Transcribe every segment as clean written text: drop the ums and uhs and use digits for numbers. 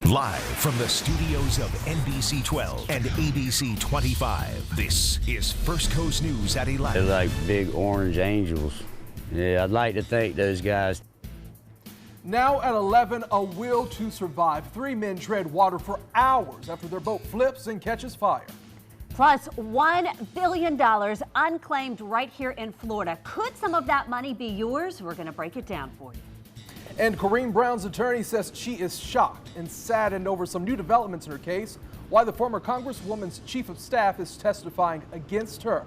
Live from the studios of NBC 12 and ABC 25, this is First Coast News at 11. They're like big orange angels. Yeah, I'd like to thank those guys. Now at 11, a will to survive. 3 men tread water for hours after their boat flips and catches fire. Plus, $1 billion unclaimed right here in Florida. Could some of that money be yours? We're going to break it down for you. And Corrine Brown's attorney says she is shocked and saddened over some new developments in her case, why the former Congresswoman's chief of staff is testifying against her.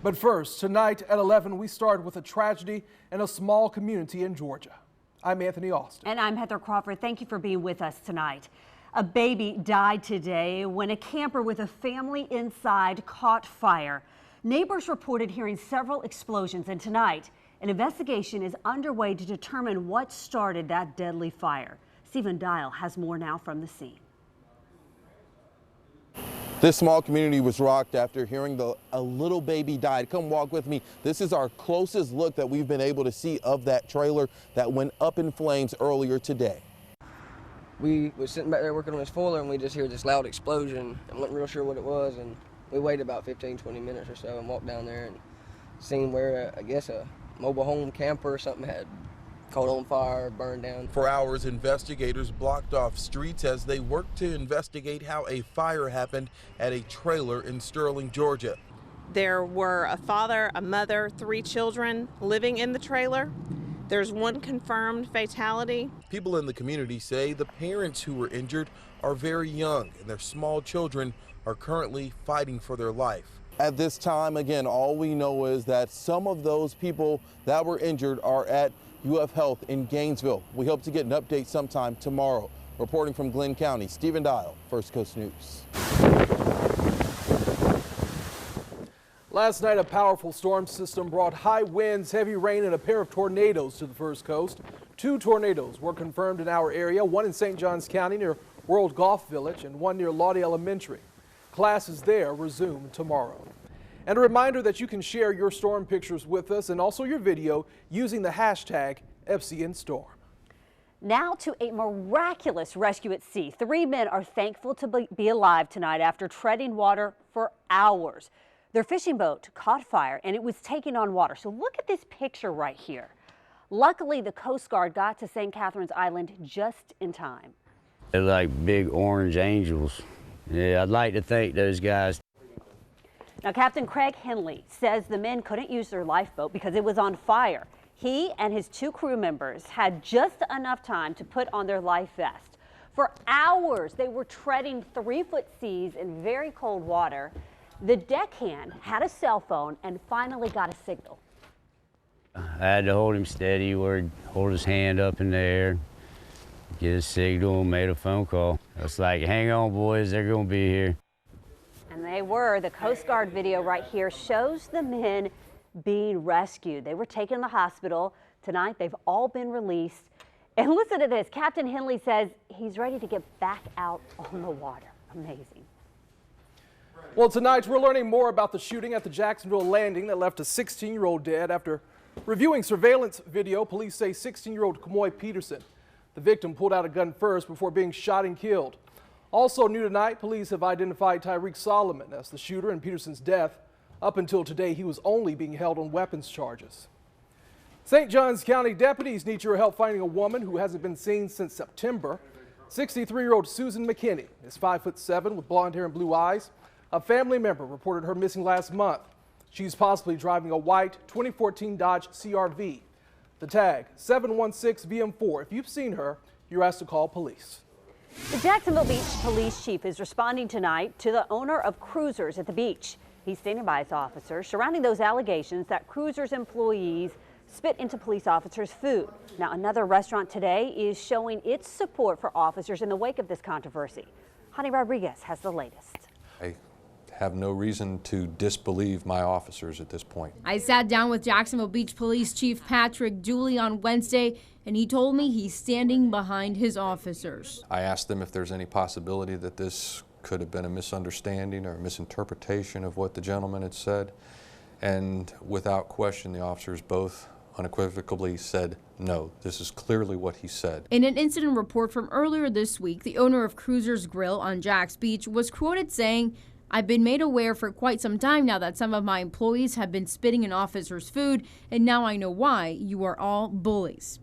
But first, tonight at 11, we start with a tragedy in a small community in Georgia. I'm Anthony Austin. And I'm Heather Crawford. Thank you for being with us tonight. A baby died today when a camper with a family inside caught fire. Neighbors reported hearing several explosions, and tonight, an investigation is underway to determine what started that deadly fire. Stephen Dial has more now from the scene. This small community was rocked after hearing a little baby died. Come walk with me. This is our closest look that we've been able to see of that trailer that went up in flames earlier today. We was sitting back there working on this foiler, and we just hear this loud explosion. I wasn't real sure what it was, and we waited about 15-20 minutes or so and walked down there and seen where I guess a mobile home camper or something had caught on fire, burned down. For hours, investigators blocked off streets as they worked to investigate how a fire happened at a trailer in Sterling, Georgia. There were a father, a mother, 3 children living in the trailer. There's 1 confirmed fatality. People in the community say the parents who were injured are very young and their small children are currently fighting for their life. At this time, again, all we know is that some of those people that were injured are at UF Health in Gainesville. We hope to get an update sometime tomorrow. Reporting from Glenn County, Stephen Dial, First Coast News. Last night, a powerful storm system brought high winds, heavy rain, and a pair of tornadoes to the First Coast. 2 tornadoes were confirmed in our area, one in St. Johns County near World Golf Village and one near Lawdy Elementary. Classes there resume tomorrow. And a reminder that you can share your storm pictures with us and also your video using the hashtag FCNStorm. Now to a miraculous rescue at sea. 3 men are thankful to be alive tonight after treading water for hours. Their fishing boat caught fire and it was taking on water. So look at this picture right here. Luckily, the Coast Guard got to St. Catharines Island just in time. They're like big orange angels. Yeah, I'd like to thank those guys. Now, Captain Craig Henley says the men couldn't use their lifeboat because it was on fire. He and his 2 crew members had just enough time to put on their life vest. For hours, they were treading 3-foot seas in very cold water. The deckhand had a cell phone and finally got a signal. I had to hold him steady, or hold his hand up in the air, get a signal, made a phone call. I was like, hang on, boys, they're gonna be here. And they were. The Coast Guard video right here shows the men being rescued. They were taken to the hospital. Tonight, they've all been released. And listen to this. Captain Henley says he's ready to get back out on the water. Amazing. Well, tonight we're learning more about the shooting at the Jacksonville landing that left a 16-year-old dead. After reviewing surveillance video, police say 16-year-old Kamoy Peterson, the victim, pulled out a gun first before being shot and killed. Also new tonight, police have identified Tyreek Solomon as the shooter in Peterson's death. Up until today, he was only being held on weapons charges. St. Johns County deputies need your help finding a woman who hasn't been seen since September. 63-year-old Susan McKinney is 5'7" with blonde hair and blue eyes. A family member reported her missing last month. She's possibly driving a white 2014 Dodge CR-V. The tag 716VM4. If you've seen her, you're asked to call police. The Jacksonville Beach police chief is responding tonight to the owner of Cruisers at the beach. He's standing by his officers surrounding those allegations that Cruisers employees spit into police officers' food. Now, another restaurant today is showing its support for officers in the wake of this controversy. Honey Rodriguez has the latest. I have no reason to disbelieve my officers at this point. I sat down with Jacksonville Beach Police Chief Patrick Dooley on Wednesday, and he told me he's standing behind his officers. I asked them if there's any possibility that this could have been a misunderstanding or a misinterpretation of what the gentleman had said, and without question, the officers both unequivocally said, no, this is clearly what he said. In an incident report from earlier this week, the owner of Cruiser's Grill on Jax Beach was quoted saying, "I've been made aware for quite some time now that some of my employees have been spitting in officers' food, and now I know why. You are all bullies."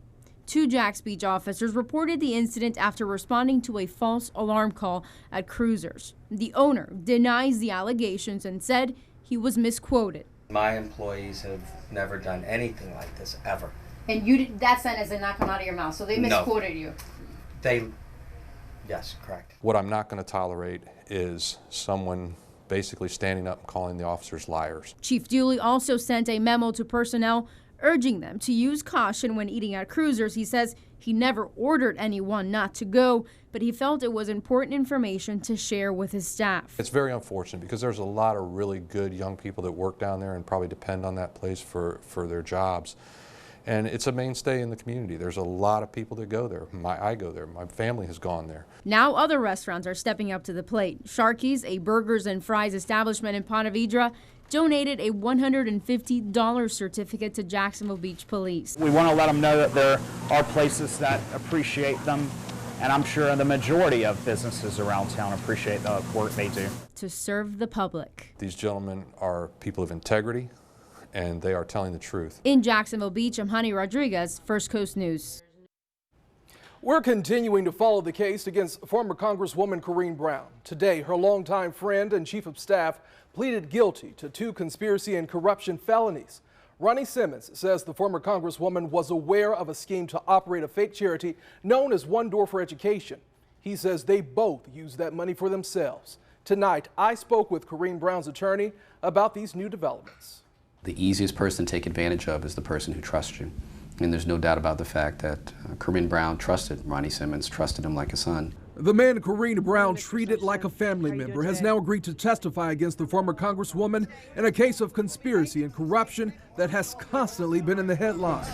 2 Jax Beach officers reported the incident after responding to a false alarm call at Cruiser's. The owner denies the allegations and said he was misquoted. My employees have never done anything like this, ever. And that sentence did not come out of your mouth, so they misquoted you. Yes, correct. What I'm not going to tolerate is someone basically standing up and calling the officers liars. Chief Dooley also sent a memo to personnel urging them to use caution when eating at Cruisers. He says he never ordered anyone not to go, but he felt it was important information to share with his staff. It's very unfortunate because there's a lot of really good young people that work down there and probably depend on that place for their jobs. And it's a mainstay in the community. There's a lot of people that go there. I go there. My family has gone there. Now other restaurants are stepping up to the plate. Sharky's, a burgers and fries establishment in Ponte Vedra, donated a $150 certificate to Jacksonville Beach Police. We want to let them know that there are places that appreciate them, and I'm sure the majority of businesses around town appreciate the work they do. To serve the public. These gentlemen are people of integrity, and they are telling the truth. In Jacksonville Beach, I'm Honey Rodriguez, First Coast News. We're continuing to follow the case against former Congresswoman Corrine Brown. Today, her longtime friend and chief of staff pleaded guilty to 2 conspiracy and corruption felonies. Ronnie Simmons says the former Congresswoman was aware of a scheme to operate a fake charity known as One Door for Education. He says they both used that money for themselves. Tonight, I spoke with Corrine Brown's attorney about these new developments. The easiest person to take advantage of is the person who trusts you. And there's no doubt about the fact that Corrine Brown trusted Ronnie Simmons, trusted him like a son. The man Corrine Brown treated like a family member has now agreed to testify against the former Congresswoman in a case of conspiracy and corruption that has constantly been in the headlines.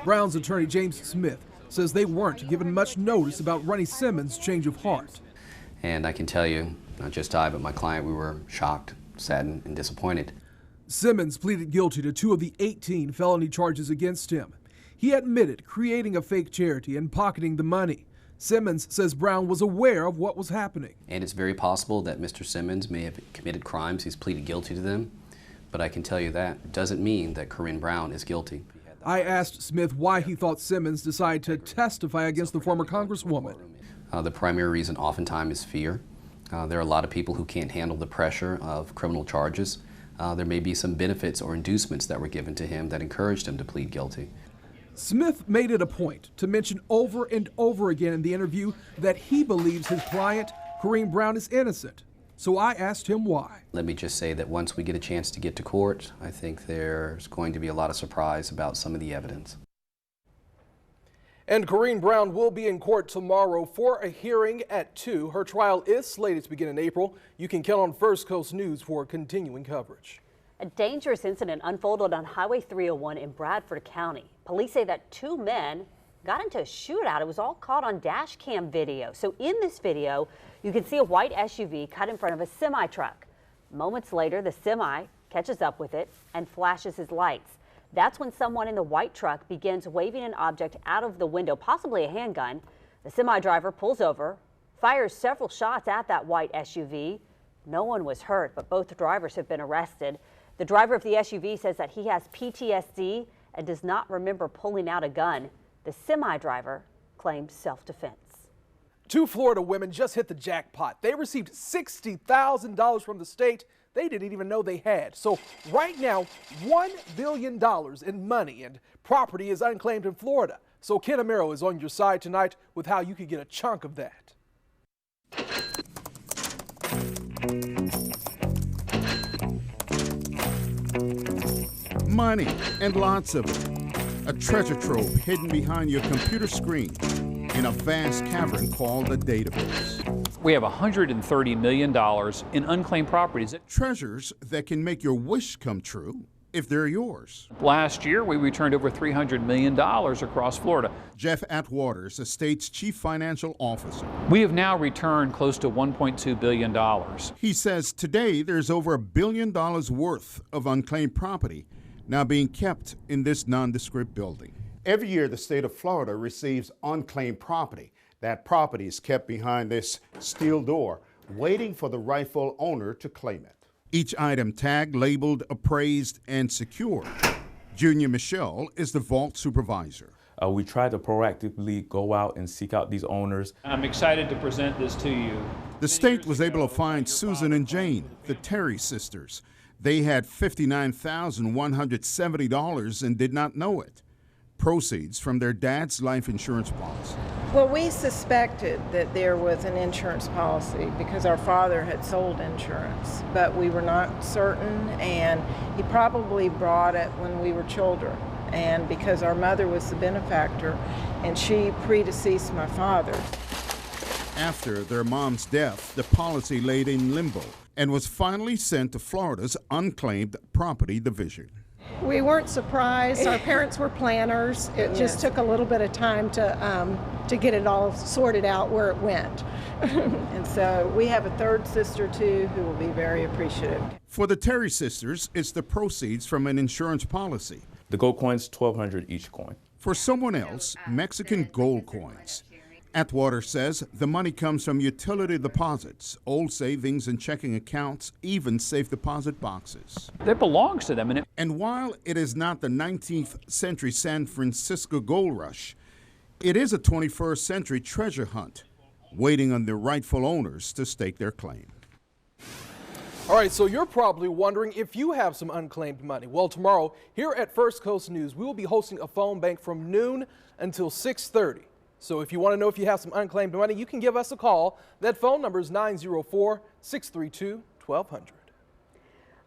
Brown's attorney James Smith says they weren't given much notice about Ronnie Simmons' change of heart. And I can tell you, not just I, but my client, we were shocked, saddened, and disappointed. Simmons pleaded guilty to 2 of the 18 felony charges against him. He admitted creating a fake charity and pocketing the money. Simmons says Brown was aware of what was happening. And it's very possible that Mr. Simmons may have committed crimes. He's pleaded guilty to them. But I can tell you that doesn't mean that Corrine Brown is guilty. I asked Smith why he thought Simmons decided to testify against the former Congresswoman. The primary reason oftentimes is fear. There are a lot of people who can't handle the pressure of criminal charges. There may be some benefits or inducements that were given to him that encouraged him to plead guilty. Smith made it a point to mention over and over again in the interview that he believes his client, Corrine Brown, is innocent. So I asked him why. Let me just say that once we get a chance to get to court, I think there's going to be a lot of surprise about some of the evidence. And Corrine Brown will be in court tomorrow for a hearing at 2. Her trial is slated to begin in April. You can count on First Coast News for continuing coverage. A dangerous incident unfolded on Highway 301 in Bradford County. Police say that 2 men got into a shootout. It was all caught on dash cam video. So in this video, you can see a white SUV cut in front of a semi truck. Moments later, the semi catches up with it and flashes his lights. That's when someone in the white truck begins waving an object out of the window, possibly a handgun. The semi driver pulls over, fires several shots at that white SUV. No one was hurt, but both drivers have been arrested. The driver of the SUV says that he has PTSD and does not remember pulling out a gun. The semi driver claims self-defense. 2 Florida women just hit the jackpot. They received $60,000 from the state they didn't even know they had. So right now, $1 billion in money and property is unclaimed in Florida. So Ken Amaro is on your side tonight with how you could get a chunk of that. Money, and lots of it. A treasure trove hidden behind your computer screen in a vast cavern called a database. We have $130 million in unclaimed properties. Treasures that can make your wish come true if they're yours. Last year, we returned over $300 million across Florida. Jeff Atwaters, the state's chief financial officer. We have now returned close to $1.2 billion. He says today there's over $1 billion worth of unclaimed property now being kept in this nondescript building. Every year, the state of Florida receives unclaimed property. That property is kept behind this steel door, waiting for the rightful owner to claim it. Each item tagged, labeled, appraised, and secured. Junior Michelle is the vault supervisor. We try to proactively go out and seek out these owners. I'm excited to present this to you. The state was able to find Susan and Jane, the Terry sisters. They had $59,170 and did not know it. Proceeds from their dad's life insurance policy. Well, we suspected that there was an insurance policy because our father had sold insurance, but we were not certain, and he probably brought it when we were children. And because our mother was the benefactor, and she predeceased my father. After their mom's death, the policy laid in limbo and was finally sent to Florida's Unclaimed Property Division. We weren't surprised. Our parents were planners. It just took a little bit of time to get it all sorted out where it went. And so we have a third sister too who will be very appreciative. For the Terry sisters, it's the proceeds from an insurance policy. The gold coins, $1,200 each coin. For someone else, Mexican gold coins. Atwater says the money comes from utility deposits, old savings and checking accounts, even safe deposit boxes. That belongs to them. And while it is not the 19th century San Francisco gold rush, it is a 21st century treasure hunt, waiting on the rightful owners to stake their claim. All right, so you're probably wondering if you have some unclaimed money. Well, tomorrow, here at First Coast News, we will be hosting a phone bank from noon until 6:30. So if you want to know if you have some unclaimed money, you can give us a call. That phone number is 904-632-1200.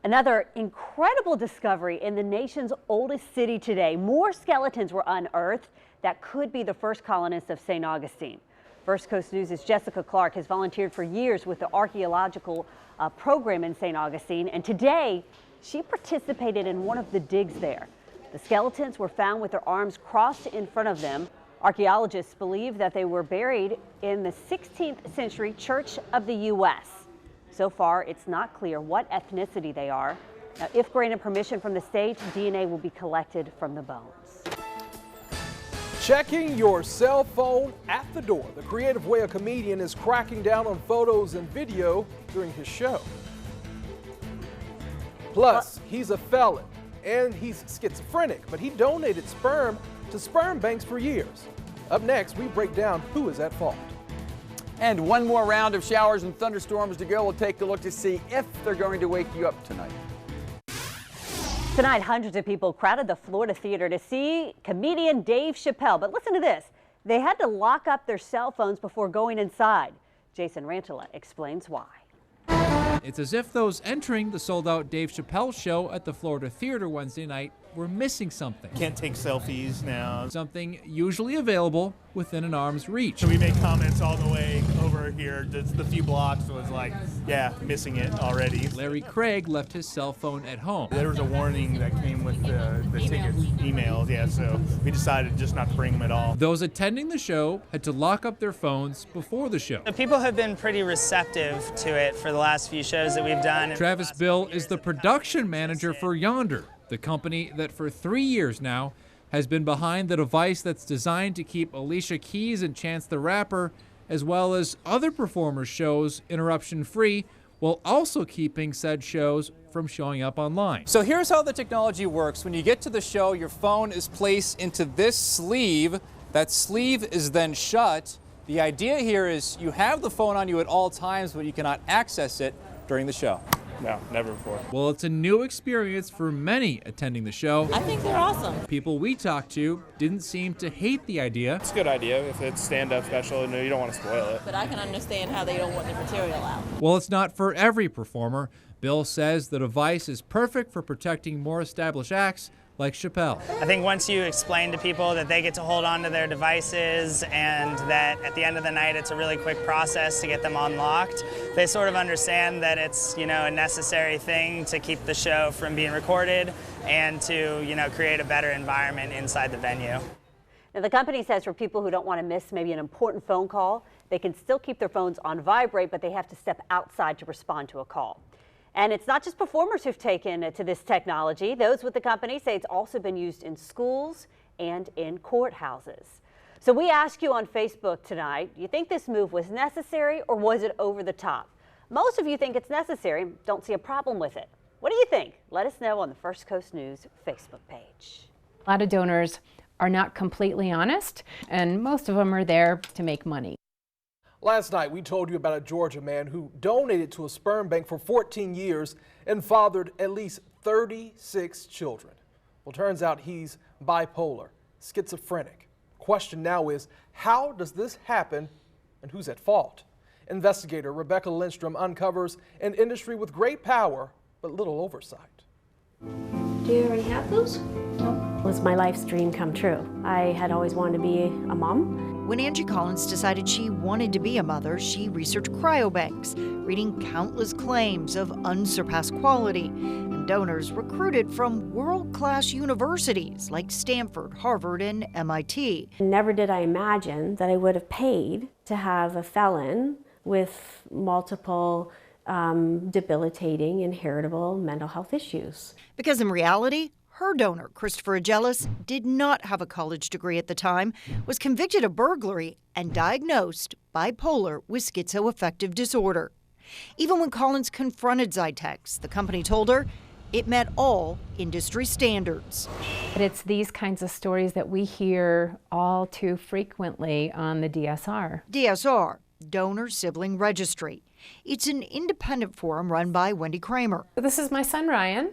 Another incredible discovery in the nation's oldest city today. More skeletons were unearthed that could be the first colonists of St. Augustine. First Coast News' Jessica Clark has volunteered for years with the archaeological program in St. Augustine, and today she participated in one of the digs there. The skeletons were found with their arms crossed in front of them. Archaeologists believe that they were buried in the 16th century Church of the U.S. So far, it's not clear what ethnicity they are. Now, if granted permission from the state, DNA will be collected from the bones. Checking your cell phone at the door. The creative way a comedian is cracking down on photos and video during his show. Plus, he's a felon and he's schizophrenic, but he donated sperm to sperm banks for years. Up next, we break down who is at fault. And one more round of showers and thunderstorms to go. We'll take a look to see if they're going to wake you up tonight. Tonight, hundreds of people crowded the Florida Theater to see comedian Dave Chappelle. But listen to this. They had to lock up their cell phones before going inside. Jason Rantala explains why. It's as if those entering the sold-out Dave Chappelle show at the Florida Theater Wednesday night were missing something. Can't take selfies now. Something usually available within an arm's reach. So we make comments all the way over here. The few blocks was like, yeah, missing it already. Larry Craig left his cell phone at home. There was a warning that came with the ticket emails, yeah, so we decided just not to bring them at all. Those attending the show had to lock up their phones before the show. People have been pretty receptive to it for the last few shows that we've done. Travis Bill is the production manager for Yonder, the company that for 3 years now has been behind the device that's designed to keep Alicia Keys and Chance the Rapper, as well as other performers' shows, interruption-free, while also keeping said shows from showing up online. So here's how the technology works. When you get to the show, your phone is placed into this sleeve. That sleeve is then shut. The idea here is you have the phone on you at all times, but you cannot access it during the show. No, never before. Well, it's a new experience for many attending the show. I think they're awesome. People we talked to didn't seem to hate the idea. It's a good idea if it's stand-up special and you don't want to spoil it. But I can understand how they don't want the material out. Well, it's not for every performer. Bill says the device is perfect for protecting more established acts like Chappelle. I think once you explain to people that they get to hold on to their devices and that at the end of the night it's a really quick process to get them unlocked, they sort of understand that it's, a necessary thing to keep the show from being recorded and to, create a better environment inside the venue. Now, the company says for people who don't want to miss maybe an important phone call, they can still keep their phones on vibrate, but they have to step outside to respond to a call. And it's not just performers who've taken to this technology. Those with the company say it's also been used in schools and in courthouses. So we ask you on Facebook tonight, do you think this move was necessary or was it over the top? Most of you think it's necessary, don't see a problem with it. What do you think? Let us know on the First Coast News Facebook page. A lot of donors are not completely honest, and most of them are there to make money. Last night, we told you about a Georgia man who donated to a sperm bank for 14 years and fathered at least 36 children. Well, turns out he's bipolar, schizophrenic. Question now is, how does this happen and who's at fault? Investigator Rebecca Lindstrom uncovers an industry with great power but little oversight. Do you already have those? No. It was my life's dream come true. I had always wanted to be a mom. When Angie Collins decided she wanted to be a mother, she researched cryobanks, reading countless claims of unsurpassed quality, and donors recruited from world-class universities like Stanford, Harvard, and MIT. Never did I imagine that I would have paid to have a felon with multiple debilitating, inheritable mental health issues. Because in reality, her donor, Christopher Agelis, did not have a college degree at the time, was convicted of burglary, and diagnosed bipolar with schizoaffective disorder. Even when Collins confronted Zytex, the company told her it met all industry standards. But it's these kinds of stories that we hear all too frequently on the DSR. DSR, Donor Sibling Registry. It's an independent forum run by Wendy Kramer. This is my son, Ryan,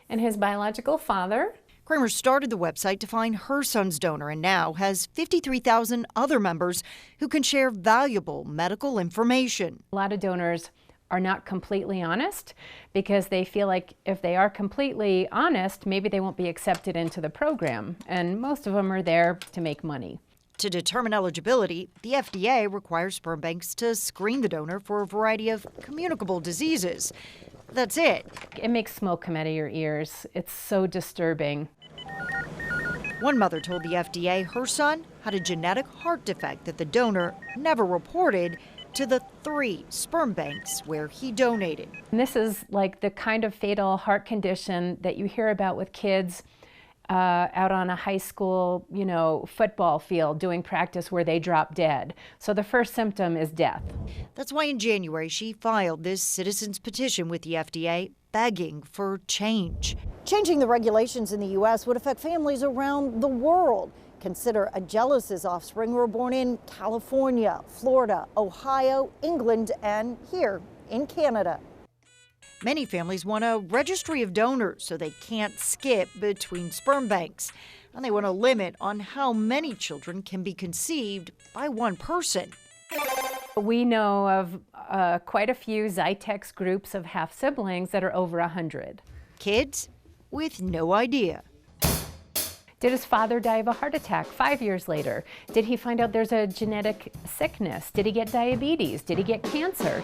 and his biological father. Kramer started the website to find her son's donor and now has 53,000 other members who can share valuable medical information. A lot of donors are not completely honest because they feel like if they are completely honest, maybe they won't be accepted into the program. And most of them are there to make money. To determine eligibility, the FDA requires sperm banks to screen the donor for a variety of communicable diseases. That's it. It makes smoke come out of your ears. It's so disturbing. One mother told the FDA her son had a genetic heart defect that the donor never reported to the 3 sperm banks where he donated. And this is like the kind of fatal heart condition that you hear about with kids out on a high school, football field doing practice where they drop dead. So the first symptom is death. That's why in January she filed this citizen's petition with the FDA begging for change. Changing the regulations in the U.S. would affect families around the world. Consider Agelis' offspring were born in California, Florida, Ohio, England, and here in Canada. Many families want a registry of donors so they can't skip between sperm banks. And they want a limit on how many children can be conceived by one person. We know of quite a few Zytex groups of half-siblings that are over 100. Kids with no idea. Did his father die of a heart attack 5 years later? Did he find out there's a genetic sickness? Did he get diabetes? Did he get cancer?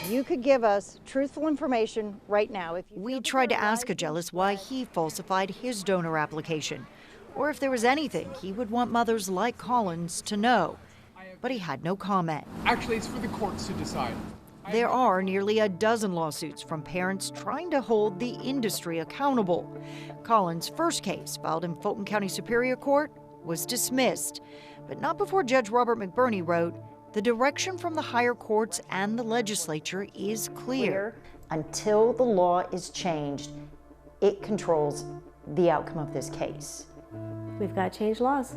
You could give us truthful information right now. If you We tried to ask Agelis why he falsified his donor application, or if there was anything he would want mothers like Collins to know. But he had no comment. Actually, it's for the courts to decide. There are nearly a dozen lawsuits from parents trying to hold the industry accountable. Collins' first case, filed in Fulton County Superior Court, was dismissed, but not before Judge Robert McBurney wrote, "The direction from the higher courts and the legislature is clear. Until the law is changed, it controls the outcome of this case. We've got to change laws."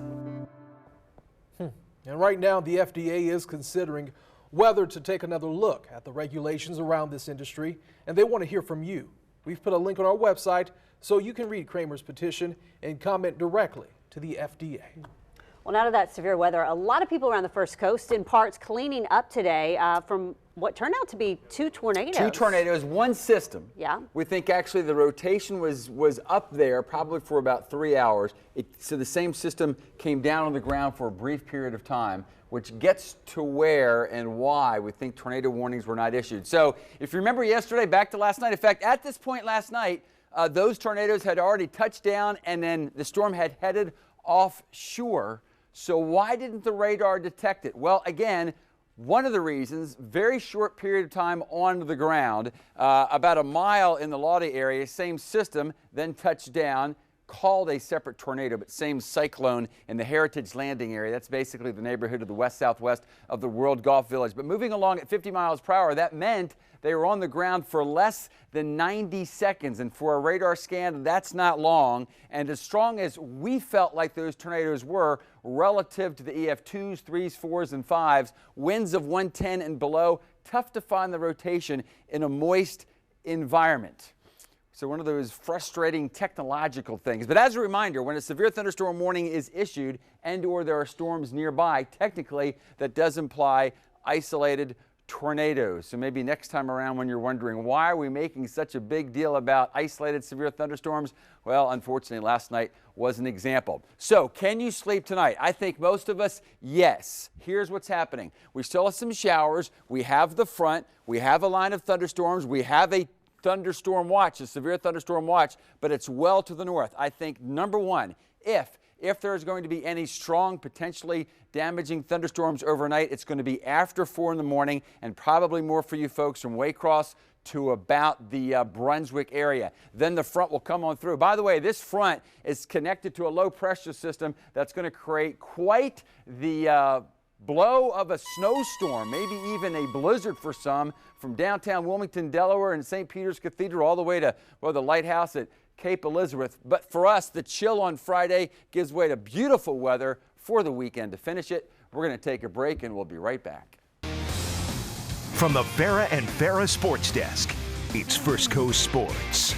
And right now, the FDA is considering whether to take another look at the regulations around this industry, and they want to hear from you. We've put a link on our website so you can read Kramer's petition and comment directly to the FDA. Well, now to that severe weather, a lot of people around the First Coast in parts cleaning up today from what turned out to be 2 tornadoes. 2 tornadoes, one system. Yeah. We think actually the rotation was up there probably for about 3 hours. So the same system came down on the ground for a brief period of time, which gets to where and why we think tornado warnings were not issued. So if you remember yesterday, back to last night, in fact, at this point last night, those tornadoes had already touched down and then the storm had headed offshore. So why didn't the radar detect it? Well, again, One of the reasons, very short period of time on the ground, about a mile in the Lodi area, same system, then touched down, called a separate tornado, but same cyclone in the Heritage Landing area. That's basically the neighborhood of the west-southwest of the World Golf Village. But moving along at 50 miles per hour, that meant they were on the ground for less than 90 seconds. And for a radar scan, that's not long. And as strong as we felt like those tornadoes were relative to the EF2s, 3s, 4s, and 5s, winds of 110 and below, tough to find the rotation in a moist environment. So one of those frustrating technological things. But as a reminder, when a severe thunderstorm warning is issued and or there are storms nearby, technically that does imply isolated tornadoes. So maybe next time around when you're wondering why are we making such a big deal about isolated severe thunderstorms, well, unfortunately last night was an example. So can you sleep tonight? I think most of us, yes. Here's what's happening. We still have some showers. We have the front. We have a line of thunderstorms. We have a thunderstorm watch, a severe thunderstorm watch, but it's well to the north. I think, number one, if there's going to be any strong, potentially damaging thunderstorms overnight, it's going to be after 4 in the morning and probably more for you folks from Waycross to about the Brunswick area. Then the front will come on through. By the way, this front is connected to a low pressure system that's going to create quite the blow of a snowstorm, maybe even a blizzard for some, from downtown Wilmington, Delaware, and St. Peter's Cathedral all the way to, well, the lighthouse at Cape Elizabeth. But for us, the chill on Friday gives way to beautiful weather for the weekend. To finish it, we're going to take a break, and we'll be right back. From the Farrah and Farrah Sports Desk, it's First Coast Sports.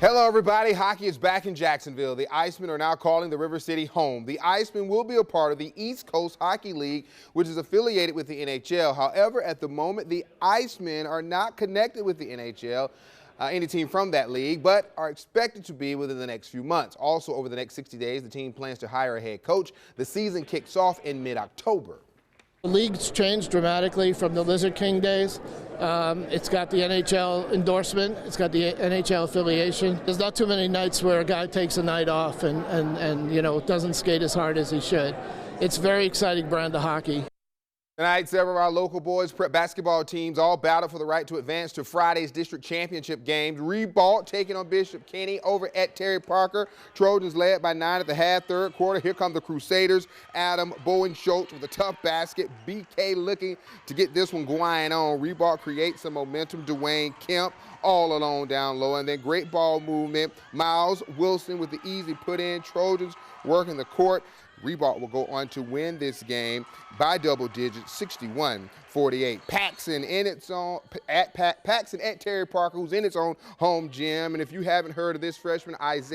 Hello, everybody. Hockey is back in Jacksonville. The Icemen are now calling the River City home. The Icemen will be a part of the East Coast Hockey League, which is affiliated with the NHL. However, at the moment, the Icemen are not connected with the NHL, any team from that league, but are expected to be within the next few months. Also, over the next 60 days, the team plans to hire a head coach. The season kicks off in mid-October. The league's changed dramatically from the Lizard King days. It's got the NHL endorsement. It's got the NHL affiliation. There's not too many nights where a guy takes a night off and you know, doesn't skate as hard as he should. It's a very exciting brand of hockey. Tonight, several of our local boys prep basketball teams all battle for the right to advance to Friday's district championship games. Ribault taking on Bishop Kenny over at Terry Parker. Trojans led by 9 at the half, third quarter. Here come the Crusaders. Adam Bowen Schultz with a tough basket. BK looking to get this one going on. Ribault creates some momentum. Dwayne Kemp all alone down low. And then great ball movement. Miles Wilson with the easy put in. Trojans working the court. Ribault will go on to win this game by double digits, 61-48. Paxson in its own Paxson at Terry Parker, who's in its own home gym. And if you haven't heard of this freshman, Isaiah